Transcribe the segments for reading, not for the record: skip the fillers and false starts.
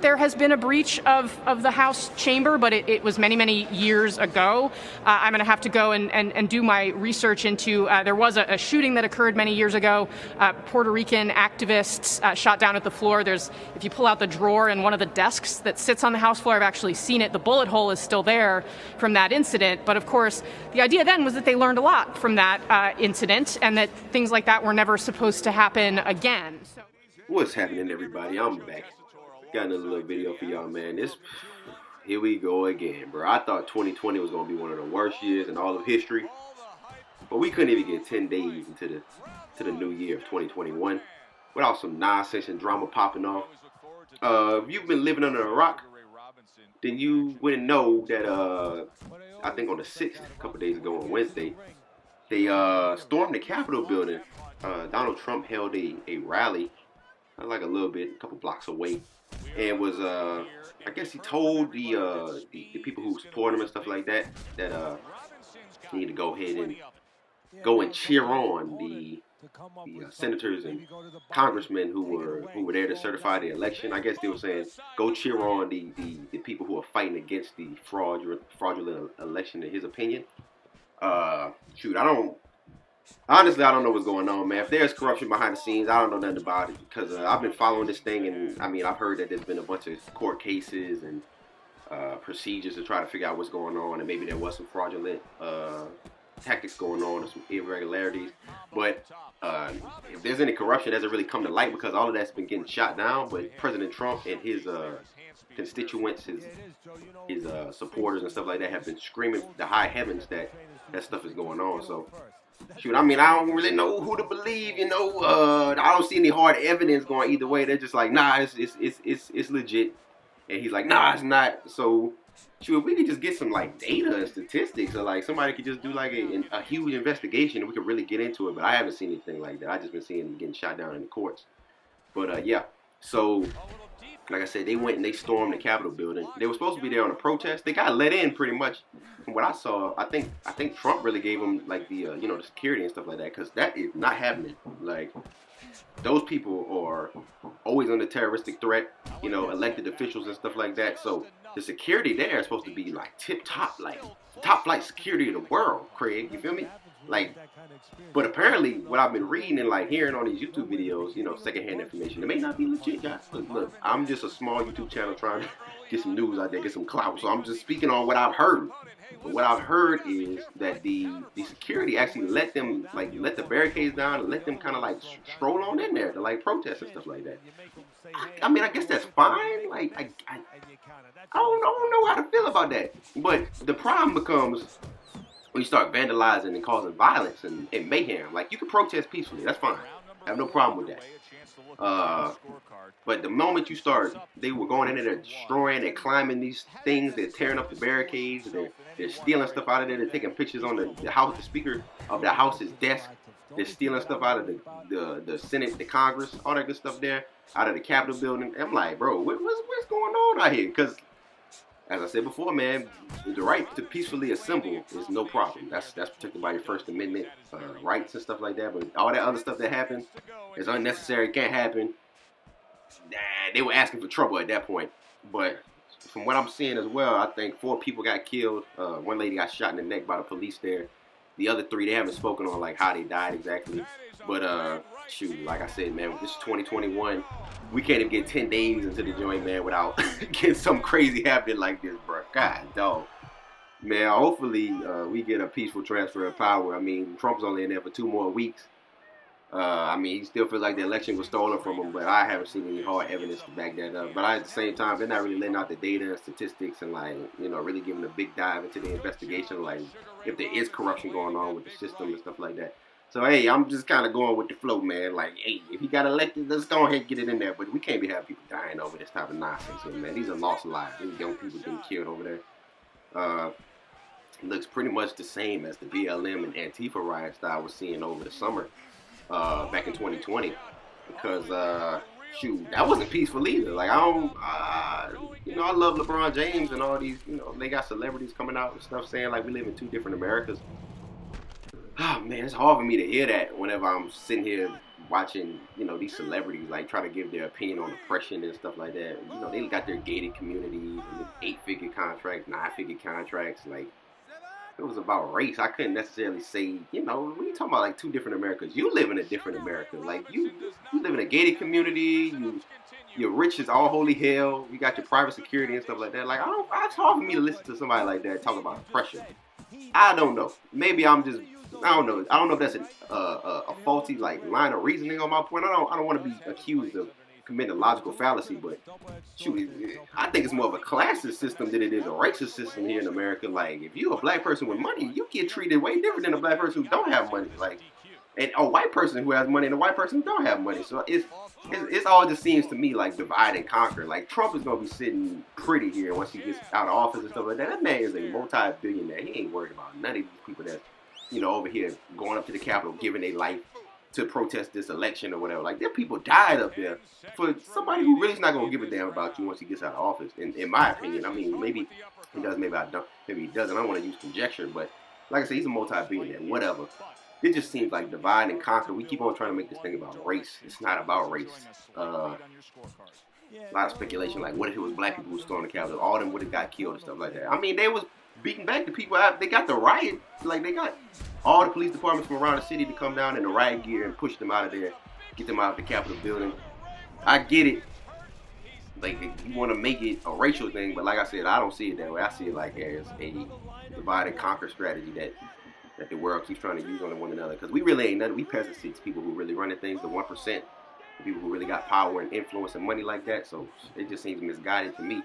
There has been a breach of the House chamber, but it was many, many years ago. I'm going to have to go and do my research into, there was a shooting that occurred many years ago. Puerto Rican activists shot down at the floor. If you pull out the drawer in one of the desks that sits on the House floor, I've actually seen it. The bullet hole is still there from that incident. But of course, the idea then was that they learned a lot from that incident and that things like that were never supposed to happen again. What's happening, everybody? I'm back. Got another little video for y'all, man. Here we go again, bro. I thought 2020 was gonna be one of the worst years in all of history, but we couldn't even get 10 days into the new year of 2021 without some nonsense and drama popping off. If you've been living under a rock, then you wouldn't know that. I think on the 6th, a couple days ago on Wednesday, they stormed the Capitol building. Donald Trump held a rally, like a couple blocks away. And was I guess he told the people who support him and stuff like that he need to go ahead and go and cheer on the senators and congressmen who were there to certify the election. I guess they were saying go cheer on the people who are fighting against the fraudulent election, in his opinion. Honestly, I don't know what's going on, man. If there's corruption behind the scenes, I don't know nothing about it because I've been following this thing, and I mean, I've heard that there's been a bunch of court cases and procedures to try to figure out what's going on, and maybe there was some fraudulent tactics going on or some irregularities. But if there's any corruption, it doesn't really come to light because all of that's been getting shot down. But President Trump and his constituents, his supporters and stuff like that have been screaming the high heavens that stuff is going on. So. Shoot, I mean, I don't really know who to believe, you know. I don't see any hard evidence going either way. They're just like, nah, it's legit. And he's like, nah, it's not. So, shoot, if we could just get some, like, data and statistics, or, like, somebody could just do, like, a huge investigation and we could really get into it. But I haven't seen anything like that. I just been seeing them getting shot down in the courts. But, yeah. So, like I said, they went and they stormed the Capitol building. They were supposed to be there on a protest. They got let in pretty much. From what I saw, I think Trump really gave them like the the security and stuff like that, because that is not happening. Like, those people are always under terroristic threat, elected officials and stuff like that. So the security there is supposed to be like tip top, like top flight security of the world, Craig. You feel me? Like, but apparently what I've been reading and like hearing on these YouTube videos, secondhand information, it may not be legit, guys. Look, I'm just a small YouTube channel trying to get some news out there, get some clout. So I'm just speaking on what I've heard. But what I've heard is that the security actually let the barricades down and let them kind of like stroll on in there to like protest and stuff like that. I mean, I guess that's fine. Like, I don't know how to feel about that. But the problem becomes when you start vandalizing and causing violence and mayhem. Like, you can protest peacefully. That's fine. I have no problem with that. But the moment you start, they were going in there, they're destroying, they're climbing these things, they're tearing up the barricades, they're stealing stuff out of there, they're taking pictures on the speaker of the House's desk, they're stealing stuff out of the Senate, the Congress, all that good stuff there, out of the Capitol building. I'm like, bro, what's going on out here? Because, as I said before, man, the right to peacefully assemble is no problem. That's protected by your First Amendment rights and stuff like that. But all that other stuff that happens is unnecessary, can't happen. They were asking for trouble at that point. But from what I'm seeing as well, I think 4 people got killed. One lady got shot in the neck by the police there. The other 3, they haven't spoken on like how they died exactly. But shoot, like I said, man, this is 2021. We can't even get 10 days into the joint, man, without getting something crazy happening like this, bro. God, dog. Man, hopefully we get a peaceful transfer of power. I mean, Trump's only in there for 2 more weeks. I mean, he still feels like the election was stolen from him, but I haven't seen any hard evidence to back that up. But at the same time, they're not really letting out the data and statistics and, like, really giving a big dive into the investigation, like, if there is corruption going on with the system and stuff like that. So, hey, I'm just kind of going with the flow, man. Like, hey, if he got elected, let's go ahead and get it in there. But we can't be having people dying over this type of nonsense here, man. These are lost lives. These young people getting killed over there. It looks pretty much the same as the BLM and Antifa riots that I was seeing over the summer back in 2020. Because, shoot, that wasn't peaceful either. Like, I love LeBron James and all these, they got celebrities coming out and stuff saying, like, we live in 2 different Americas. Oh, man, it's hard for me to hear that whenever I'm sitting here watching, you know, these celebrities like try to give their opinion on oppression and stuff like that. You know, they got their gated communities and 8-figure contracts, 9-figure contracts. Like, if it was about race, I couldn't necessarily say, you know, we talking about like two different Americas. You live in a different America. Like, you live in a gated community. You're rich as all holy hell. You got your private security and stuff like that. Like, it's hard for me to listen to somebody like that talk about oppression. I don't know. Maybe I'm just, I don't know. I don't know if that's a faulty like line of reasoning on my point. I don't want to be accused of committing a logical fallacy, but shoot, I think it's more of a classist system than it is a racist system here in America. Like, if you're a black person with money, you get treated way different than a black person who don't have money. Like, and a white person who has money and a white person who don't have money. So it's all just seems to me like divide and conquer. Like, Trump is gonna be sitting pretty here once he gets out of office and stuff like that. That man is a multi-billionaire. He ain't worried about none of these people that's, you know, over here going up to the Capitol, giving their life to protest this election or whatever. Like, there people died up there for somebody who really's not gonna give a damn about you once he gets out of office. In my opinion, I mean, maybe he does, maybe I don't, maybe he doesn't. I don't want to use conjecture, but like I said, he's a multi-billionaire. Whatever. It just seems like divide and conquer. We keep on trying to make this thing about race. It's not about race. A lot of speculation, like what if it was black people who stormed the Capitol? All of them would have got killed and stuff like that. I mean, they was beating back the people out. They got the riot. Like, they got all the police departments from around the city to come down in the riot gear and push them out of there, get them out of the Capitol building. I get it. Like, you want to make it a racial thing, but like I said, I don't see it that way. I see it like as a divide and conquer strategy that the world keeps trying to use on one another. Because we really ain't nothing. We peasant seats, people who really running things, the 1%, the people who really got power and influence and money like that. So it just seems misguided to me.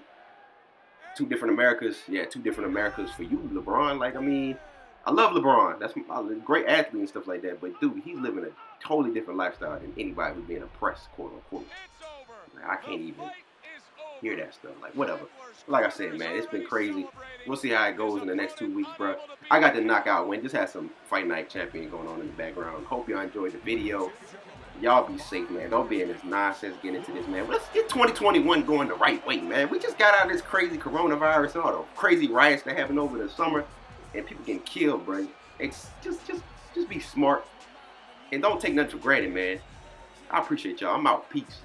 Two different Americas. Yeah, two different Americas for you, LeBron. Like, I mean, I love LeBron. That's a great athlete and stuff like that. But, dude, he's living a totally different lifestyle than anybody who's being oppressed, quote unquote. Like, I can't even hear that stuff. Like, whatever. Like I said, man, it's been crazy. We'll see how it goes in the next 2 weeks, bro. I got the knockout win. Just had some Fight Night Champion going on in the background. Hope y'all enjoyed the video. Y'all be safe, man. Don't be in this nonsense getting into this, man. Let's get 2021 going the right way, man. We just got out of this crazy coronavirus and all the crazy riots that happened over the summer, and people getting killed, bro. It's just be smart and don't take nothing for granted, man. I appreciate y'all. I'm out. Peace.